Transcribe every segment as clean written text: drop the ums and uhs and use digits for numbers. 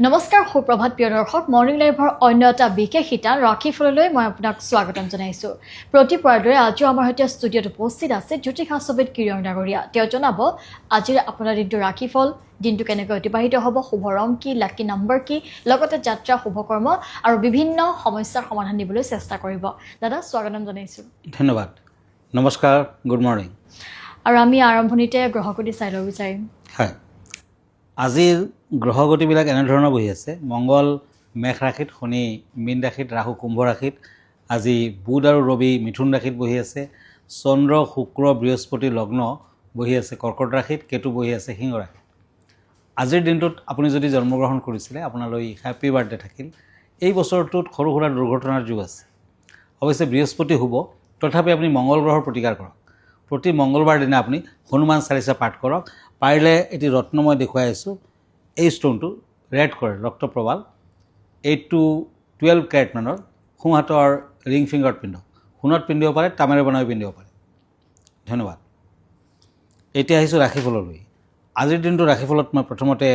নমস্কাৰ সুপ্ৰভাত প্ৰিয় দৰ্শক মৰ্নিং লাইভৰ অন্য এটা বিশেষ শিতান ৰাশিফললৈ মই আপোনাক স্বাগতম জনাইছোঁ প্ৰতিবাৰৰ দৰে আজিও আমাৰ সৈতে ষ্টুডিঅ'ত উপস্থিত আছে জ্যোতিষা ছবিত কিৰণ ডাঙৰীয়া তেওঁ জনাব আজিৰ আপোনাৰ দিনটো ৰাশিফল দিনটো কেনেকৈ অতিবাহিত হ'ব শুভ ৰং কি লাকি নম্বৰ কি লগতে যাত্ৰা শুভকৰ্ম আৰু বিভিন্ন সমস্যাৰ সমাধান দিবলৈ চেষ্টা কৰিব দাদা স্বাগতম জনাইছোঁ ধন্যবাদ নমস্কাৰ গুড মৰ্নিং আৰু আমি আৰম্ভণিতে গ্ৰহগতি চাই ল'ব বিচাৰিম হয় আজিৰ গ্ৰহগতিবিলাক এনেধৰণৰ বহি আছে মংগল মেষ ৰাশিত শনি মীন ৰাশিত ৰাহু কুম্ভ ৰাশিত আজি বুধ আৰু ৰবি মিথুন ৰাশিত বহি আছে চন্দ্ৰ শুক্ৰ বৃহস্পতি লগ্ন বহি আছে কৰ্কট ৰাশিত কেতু বহি আছে সিংহ ৰাশিত আজিৰ দিনটোত আপুনি যদি জন্মগ্ৰহণ কৰিছিলে আপোনালৈ হেপী বাৰ্থডে থাকিল এই বছৰটোত সৰু সুৰা দুৰ্ঘটনাৰ যুগ আছে অৱশ্যে বৃহস্পতি শুভ তথাপি আপুনি মংগল গ্ৰহৰ প্ৰতিকাৰ কৰক প্ৰতি মংগলবাৰ দিনা আপুনি হনুমান চালিচা পাঠ কৰক পাৰিলে এটি ৰত্ন মই দেখুৱাই আছোঁ এই ষ্টোনটো ৰেড কৰে ৰক্তপ্ৰবাল 8 to 12 কেৰেট মানৰ সোঁহাতৰ ৰিং ফিংগাৰত পিন্ধক সোণত পিন্ধিব পাৰে তামেৰে বনাই পিন্ধিব পাৰে ধন্যবাদ এতিয়া আহিছোঁ ৰাশিফললৈ আজিৰ দিনটো ৰাশিফলত মই প্ৰথমতে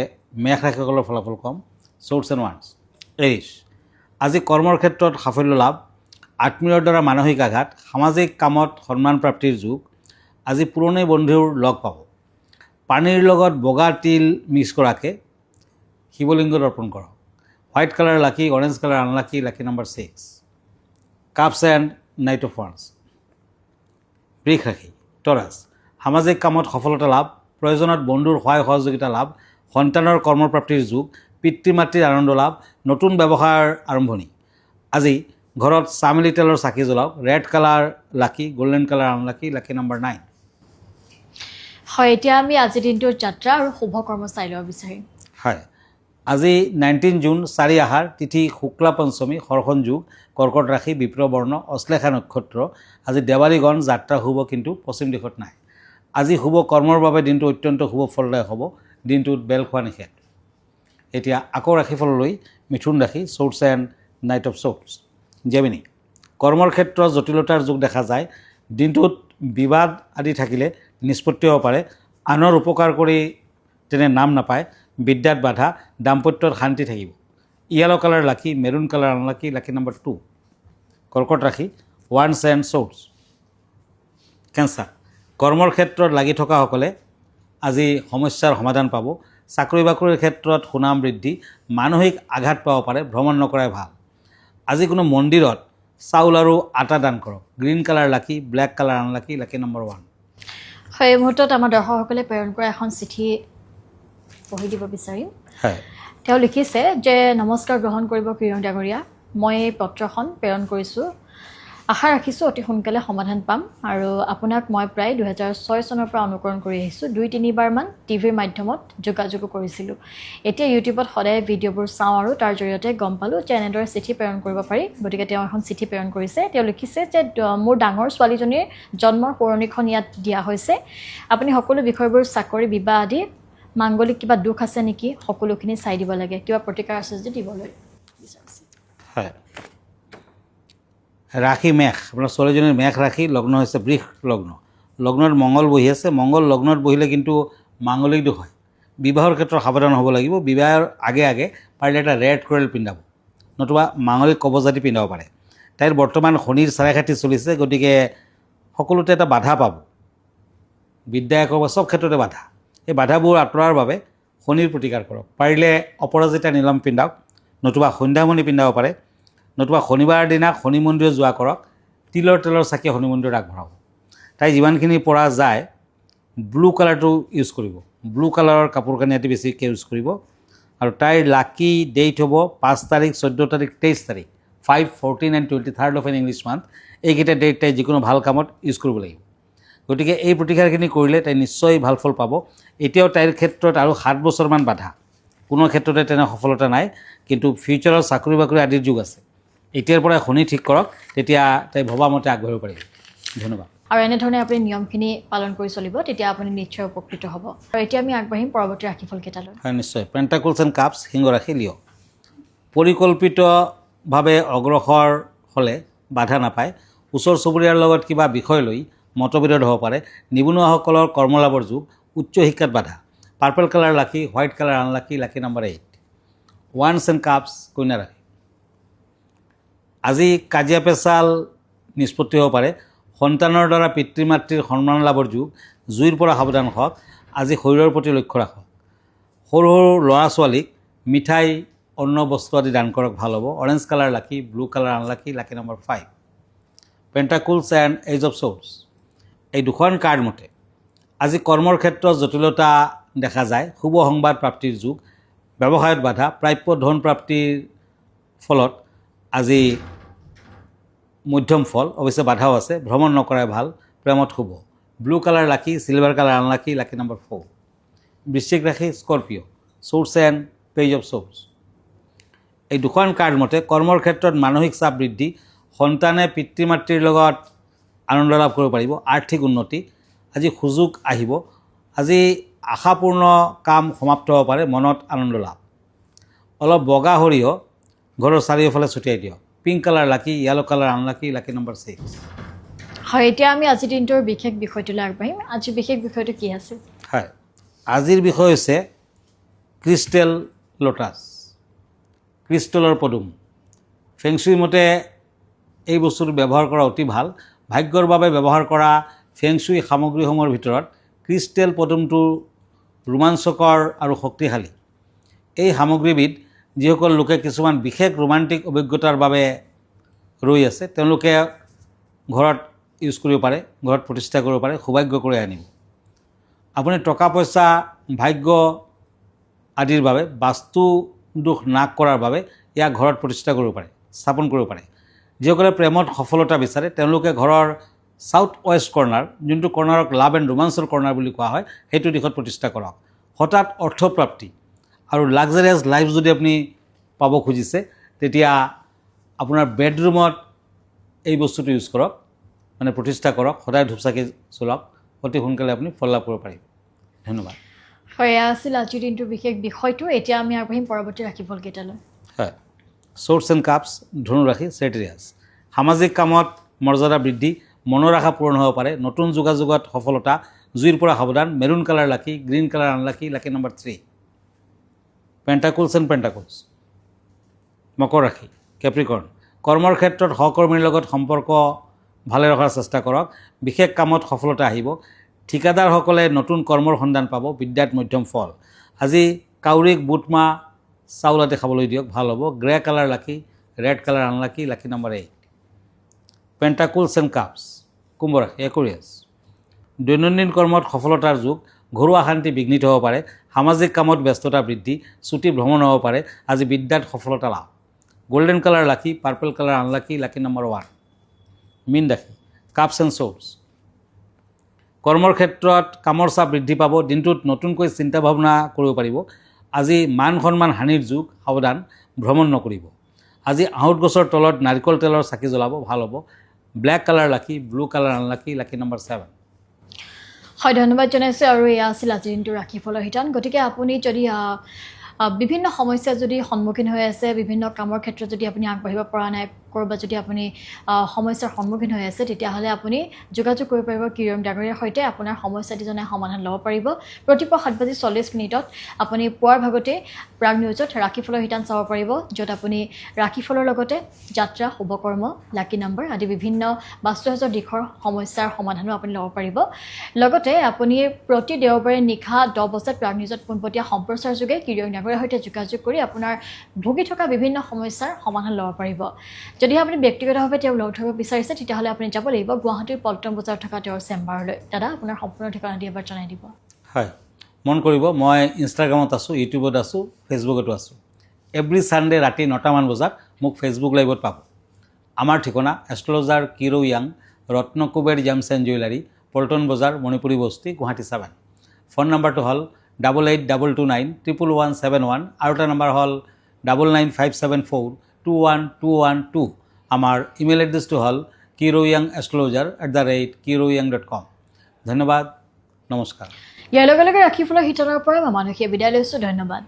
মেষ ৰাশিসকলৰ ফলাফল ক'ম চৰ্টছ এণ্ড ওৱান্স এৰিছ আজি কৰ্মৰ ক্ষেত্ৰত সাফল্য লাভ আত্মীয়ৰ দ্বাৰা মানসিক আঘাত সামাজিক কামত সন্মান প্ৰাপ্তিৰ যুগ আজি পুৰণি বন্ধুৰ লগ পাব পানীৰ লগত বগা তিল মিক্স কৰাকৈ শিৱলিংগত অৰ্পণ কৰক white colour lucky orange colour unlucky lucky number 6 cups and night of once বৃষ ৰাশি টৰাছ সামাজিক কামত সফলতা লাভ প্ৰয়োজনত বন্ধুৰ সহায় সহযোগিতা লাভ সন্তানৰ কৰ্মপ্ৰাপ্তিৰ যুগ পিতৃ মাতৃৰ আনন্দ লাভ নতুন ব্যৱসায়ৰ আৰম্ভণি আজি ঘৰত চামেলি তেলৰ চাকি জ্বলাওক ৰেড কালাৰ লাকি golden colour unlucky lucky number 9 হয় এতিয়া আমি আজিৰ দিনটোৰ যাত্ৰা আৰু শুভ কৰ্ম চাই ল'ব বিচাৰিম হয় আজি 19 জুন 4 আহাৰ তিথি শুক্লা পঞ্চমী হৰ্ষণ যুগ কৰ্কট ৰাশি বিপ্ৰবৰ্ণ অশ্লেষা নক্ষত্ৰ আজি দেৱালীগণ যাত্ৰা শুভ কিন্তু পশ্চিম দিশত নাই আজি শুভ কৰ্মৰ বাবে দিনটো অত্যন্ত শুভ ফলদায়ক হ'ব দিনটোত বেল খোৱা নিষেধ এতিয়া আকৌ ৰাশিফললৈ মিথুন ৰাশি sorts and night of sorts Gemini কৰ্মৰ ক্ষেত্ৰত জটিলতাৰ যুগ দেখা যায় দিনটোত বিবাদ আদি থাকিলে নিষ্পত্তি হ'ব পাৰে আনৰ উপকাৰ কৰি তেনে নাম নাপায় বিদ্যাত বাধা দাম্পত্যত শান্তি থাকিব ইয়েলো কালাৰ লাকি maroon colour unlucky lucky number 2 কৰ্কট ৰাশি ওৱান্স এণ্ড চৰ্টছ কেঞ্চাৰ কৰ্মৰ ক্ষেত্ৰত লাগি থকাসকলে আজি সমস্যাৰ সমাধান পাব চাকৰি বাকৰিৰ ক্ষেত্ৰত সুনাম বৃদ্ধি মানসিক আঘাত পাব পাৰে ভ্ৰমণ নকৰাই ভাল আজি কোনো মন্দিৰত চাউল আৰু আটা দান কৰক গ্ৰীণ কালাৰ লাকি black colour unlucky lucky number 1 হয় এই মুহূৰ্তত আমাৰ দৰ্শকসকলে প্ৰেৰণ কৰা এখন চিঠি পঢ়ি দিব বিচাৰিম হয় তেওঁ লিখিছে যে নমস্কাৰ গ্ৰহণ কৰিব কিৰণ ডাঙৰীয়া মই এই পত্ৰখন প্ৰেৰণ কৰিছোঁ আশা ৰাখিছোঁ অতি সোনকালে সমাধান পাম আৰু আপোনাক মই প্ৰায় 2006 চনৰ পৰা অনুকৰণ কৰি আহিছোঁ 2-3 বাৰমান টিভিৰ মাধ্যমত যোগাযোগ কৰিছিলোঁ এতিয়া ইউটিউবত সদায় ভিডিঅ'বোৰ চাওঁ আৰু তাৰ জৰিয়তে গম পালোঁ যে এনেদৰে চিঠি প্ৰেৰণ কৰিব পাৰি গতিকে তেওঁ এখন চিঠি প্ৰেৰণ কৰিছে তেওঁ লিখিছে যে মোৰ ডাঙৰ ছোৱালীজনীৰ জন্মৰ সোঁৱৰণীখন ইয়াত দিয়া হৈছে আপুনি সকলো বিষয়বোৰ চাকৰি বিবাহ আদি মাংগলিক কিবা দুখ আছে নেকি সকলোখিনি চাই দিব লাগে কিবা প্ৰতিকাৰ আছে যদি দিবলৈ বিচাৰিছে হয় ৰাশি মেষ আপোনাৰ ছোৱালীজনীৰ মেষ ৰাশি লগ্ন হৈছে বৃষ লগ্ন লগ্নত মংগল বহি আছে মংগল লগ্নত বহিলে কিন্তু মাংগলিক দুখ হয় বিবাহৰ ক্ষেত্ৰত সাৱধান হ'ব লাগিব বিবাহৰ আগে আগে পাৰিলে এটা ৰেড কৰেল পিন্ধাব নতুবা মাংগলিক কবজাতি পিন্ধাব পাৰে তাইৰ বৰ্তমান শনিৰ চাৰেখাতি চলিছে গতিকে সকলোতে এটা বাধা পাব বিদ্যায়কৰ বা চব ক্ষেত্ৰতে বাধা এই বাধাবোৰ আঁতৰাৰ বাবে শনিৰ প্ৰতিকাৰ কৰক পাৰিলে অপৰাজিতা নীলম পিন্ধাওক নতুবা সন্ধ্যামণি পিন্ধাব পাৰে নতুবা শনিবাৰৰ দিনা শনি মন্দিৰত যোৱা কৰক তিলৰ তেলৰ চাকি শনি মন্দিৰত আগবঢ়াব তাই যিমানখিনি পৰা যায় ব্লু কালাৰটো ইউজ কৰিব ব্লু কালাৰৰ কাপোৰ কানি আদি বেছিকৈ ইউজ কৰিব আৰু তাইৰ লাকি ডেট হ'ব 5 তাৰিখ 14 তাৰিখ 23 তাৰিখ 5, 14 and 23rd of an English month এইকেইটা ডেট তাই যিকোনো ভাল কামত ইউজ কৰিব লাগিব গতিকে এই প্ৰতিকাৰখিনি কৰিলে তাই নিশ্চয় ভাল ফল পাব এতিয়াও তাইৰ ক্ষেত্ৰত আৰু 7 বছৰমান বাধা কোনো ক্ষেত্ৰতে তেনে সফলতা নাই কিন্তু ফিউচাৰত চাকৰি বাকৰি আদিৰ যুগ আছে এতিয়াৰ পৰা শনি ঠিক কৰক তেতিয়া তাই ভবামতে আগবাঢ়িব পাৰিব ধন্যবাদ আৰু এনেধৰণে আপুনি নিয়মখিনি পালন কৰি চলিব তেতিয়া আপুনি নিশ্চয় উপকৃত হ'ব আৰু এতিয়া আমি আগবাঢ়িম পৰৱৰ্তী ৰাশিফলকেইটালৈ হয় নিশ্চয় পেণ্টাকলছ এণ্ড কাপছ সিংহ ৰাশি লিঅ' পৰিকল্পিতভাৱে অগ্ৰসৰ হ'লে বাধা নাপায় ওচৰ চুবুৰীয়াৰ লগত কিবা বিষয় লৈ মতবিৰোধ হ'ব পাৰে নিবনুৱাসকলৰ কৰ্মলাভৰ যুগ উচ্চ শিক্ষাত বাধা purple colour lucky white colour unlucky lucky number 8 once and cups কন্যা ৰাশি। আজি কাজিয়া পেচাল নিষ্পত্তি হ'ব পাৰে, সন্তানৰ দ্বাৰা পিতৃ মাতৃৰ সন্মান লাভৰ যুগ, জুইৰ পৰা সাৱধান হওক। আজি শৰীৰৰ প্ৰতি লক্ষ্য ৰাখক। সৰু সৰু ল'ৰা ছোৱালীক মিঠাই অন্ন বস্তু আদি দান কৰক, ভাল হ'ব। Orange colour lucky, blue colour unlucky, lucky number 5। Pentacles and ace of swords. এই দুখন কাৰ্ড মতে আজি কৰ্মৰ ক্ষেত্ৰত জটিলতা দেখা যায়, শুভ সংবাদ প্ৰাপ্তিৰ যুগ, ব্যৱসায়ত বাধা, প্ৰাপ্য ধন প্ৰাপ্তিৰ ফলত আজি মধ্যম ফল, অৱশ্যে বাধাও আছে, ভ্ৰমণ নকৰাই ভাল, প্ৰেমত শুভ। ব্লু কালাৰ লাকি, silver colour unlucky, lucky number 4। বৃশ্চিক ৰাশি, Scorpio', shorts and page of swords. এই দুখন কাৰ্ড মতে কৰ্মৰ ক্ষেত্ৰত মানসিক চাপ বৃদ্ধি, সন্তানে পিতৃ মাতৃৰ লগত আনন্দ লাভ কৰিব পাৰিব, আৰ্থিক উন্নতি, আজি সুযোগ আহিব, আজি আশাপূৰ্ণ কাম সমাপ্ত হ'ব পাৰে, মনত আনন্দ লাভ। অলপ বগা সৰিয়হ ঘৰৰ চাৰিওফালে ছটিয়াই দিয়ক। পিংক কালাৰ লাকি, yellow colour unlucky, lucky number 6। হয়, এতিয়া আমি আজিৰ দিনটোৰ বিশেষ বিষয়টোলৈ আগবাঢ়িম। আজিৰ বিশেষ বিষয়টো কি আছে? হয়, আজিৰ বিষয় হৈছে ক্ৰিষ্টেল লোটাছ, ক্ৰিষ্টেলৰ পদুম। ফেংচুই মতে এই বস্তুটো ব্যৱহাৰ কৰা অতি ভাল। ভাগ্যৰ বাবে ব্যৱহাৰ কৰা ফেংচুই সামগ্ৰীসমূহৰ ভিতৰত ক্ৰিষ্টেল পদুমটো ৰোমাঞ্চকৰ আৰু শক্তিশালী। এই সামগ্ৰীবিধ যিসকল লোকে কিছুমান বিশেষ ৰোমান্টিক অভিজ্ঞতাৰ বাবে ৰৈ আছে, তেওঁলোকে ঘৰত ইউজ কৰিব পাৰে, ঘৰত প্ৰতিষ্ঠা কৰিব পাৰে, সৌভাগ্য কৰি আনিব। আপুনি টকা পইচা, ভাগ্য আদিৰ বাবে, বাস্তু দোষ নাশ কৰাৰ বাবে ইয়াক ঘৰত প্ৰতিষ্ঠা কৰিব পাৰে, স্থাপন কৰিব পাৰে। যিসকলে প্ৰেমত সফলতা বিচাৰে তেওঁলোকে ঘৰৰ ছাউথ ৱেষ্ট কৰ্ণাৰ, যোনটো কৰ্ণাৰক লাভ এণ্ড ৰোমাঞ্চৰ কৰ্ণাৰ বুলি কোৱা হয়, সেইটো দিশত প্ৰতিষ্ঠা কৰক। হঠাৎ অৰ্থপ্ৰাপ্তি আৰু লাক্সাৰিয়াছ লাইফ যদি আপুনি পাব খুজিছে, তেতিয়া আপোনাৰ বেডৰুমত এই বস্তুটো ইউজ কৰক, মানে প্ৰতিষ্ঠা কৰক, সদায় ধূপচাকি জ্বলাওক, অতি সোনকালে আপুনি ফল লাভ কৰিব পাৰিব। ধন্যবাদ। হয়, এয়া আছিল আজিৰ দিনটোৰ বিশেষ বিষয়টো। এতিয়া আমি আগবাঢ়িম পৰৱৰ্তী ৰাশিফলকেইটালৈ। হয়, শ্বৰ্টছ এণ্ড কাপছ, ধনু ৰাশি, চেক্ৰেটাৰিয়াছ। সামাজিক কামত মৰ্যাদা বৃদ্ধি, মনৰ আশা পূৰণ হ'ব পাৰে, নতুন যোগাযোগত সফলতা, জুইৰ পৰা সাৱধান। Maroon colour lucky, green colour unlucky, lucky number 3। Pentacles and pentacles, মকৰ ৰাশি, কেপ্ৰিকৰ্ণ। কৰ্মৰ ক্ষেত্ৰত সহকৰ্মীৰ লগত সম্পৰ্ক ভালে ৰখাৰ চেষ্টা কৰক, বিশেষ কামত সফলতা আহিব। ঠিকাদাৰসকলে নতুন কৰ্মৰ সন্ধান পাব, বিদ্যাত মধ্যম ফল। আজি কাউৰীক বুট মাহ চাউল আদি খাবলৈ দিয়ক, ভাল হ'ব। Grey colour lucky, red colour unlucky, lucky number 8। Pentacles and cups, কুম্ভ ৰাশি, একুৰিয়াছ। দৈনন্দিন কৰ্মত সফলতাৰ যুগ, ঘৰুৱা শান্তি বিঘ্নিত হ'ব পাৰে, সামাজিক কামত ব্যস্ততা বৃদ্ধি, ছুটি ভ্ৰমণ হ'ব পাৰে। আজি বিদ্যাত সফলতা লাভ। গোল্ডেন কালাৰ লাকি, purple colour unlucky, lucky number 1। মীন ৰাশি, কাপছ এণ্ড শ্বৰ্টছ। কৰ্মৰ ক্ষেত্ৰত কামৰ চাপ বৃদ্ধি পাব, দিনটোত নতুনকৈ চিন্তা ভাৱনা কৰিব পাৰিব। আজি মান সন্মান হানিৰ যুগ, সাৱধান, ভ্ৰমণ নকৰিব। আজি আহঁত গছৰ তলত নাৰিকল তেলৰ চাকি জ্বলাব, ভাল হ'ব। Black colour lucky, blue colour unlucky, lucky number 7। হয়, ধন্যবাদ জনাইছোঁ। আৰু এয়া আছিল আজিৰ দিনটোৰ ৰাশিফলৰ শিতান। গতিকে আপুনি যদি বিভিন্ন সমস্যা যদি সন্মুখীন হৈ আছে, বিভিন্ন কামৰ ক্ষেত্ৰত যদি আপুনি আগবাঢ়িব পৰা নাই, ক'ৰবাত যদি আপুনি সমস্যাৰ সন্মুখীন হৈ আছে, তেতিয়াহ'লে আপুনি যোগাযোগ কৰিব পাৰিব কিৰণ ডাঙৰীয়াৰ সৈতে। আপোনাৰ সমস্যাটি জনাই সমাধান ল'ব পাৰিব। ৰাতিপুৱা 7:40 আপুনি পুৱাৰ ভাগতে প্ৰাগ নিউজত ৰাশিফলৰ শিতান চাব পাৰিব, য'ত আপুনি ৰাশিফলৰ লগতে যাত্ৰা, শুভকৰ্ম, লাকি নম্বৰ আদি বিভিন্ন বাস্তুসাজৰ দিশৰ সমস্যাৰ সমাধানো আপুনি ল'ব পাৰিব। লগতে আপুনি প্ৰতি দেওবাৰে নিশা 10 বজাত প্ৰাগ নিউজত পোনপটীয়া সম্প্ৰচাৰ যোগে কিৰণ ডাঙৰীয়াৰ সৈতে যোগাযোগ কৰি আপোনাৰ ভুগি থকা বিভিন্ন সমস্যাৰ সমাধান ল'ব পাৰিব। যদি আপুনি ব্যক্তিগতভাৱে তেওঁক লগ ধৰিব বিচাৰিছে, তেতিয়াহ'লে আপুনি যাব লাগিব গুৱাহাটীৰ পল্টন বজাৰত থকা তেওঁৰ চেম্বাৰলৈ। দাদা, আপোনাৰ সম্পূৰ্ণ ঠিকনাটি এবাৰ জনাই দিব। হয়, মন কৰিব, মই ইনষ্টাগ্ৰামত আছোঁ, ইউটিউবত আছোঁ, ফেচবুকতো আছোঁ। এভৰি ছানডে ৰাতি 9টামান বজাত মোক ফেচবুক লাইভত পাব। আমাৰ ঠিকনা astrologer Kiro Yang, Ratnakuber gems and jewellery, Paltan Bazar, Manipuri বস্তি, গুৱাহাটী 7। ফোন নম্বৰটো হ'ল 8822911171, আৰু এটা নম্বৰ হ'ল 9957421212। আমাৰ ইমেইল এড্ৰেছটো হ'ল kiroyangastrologer@kiroyang.com। ধন্যবাদ, নমস্কাৰ। ইয়াৰ লগে লগে ৰাশিফলৰ শিতানৰ পৰা মই মানসীয়ে বিদায় লৈছোঁ। ধন্যবাদ।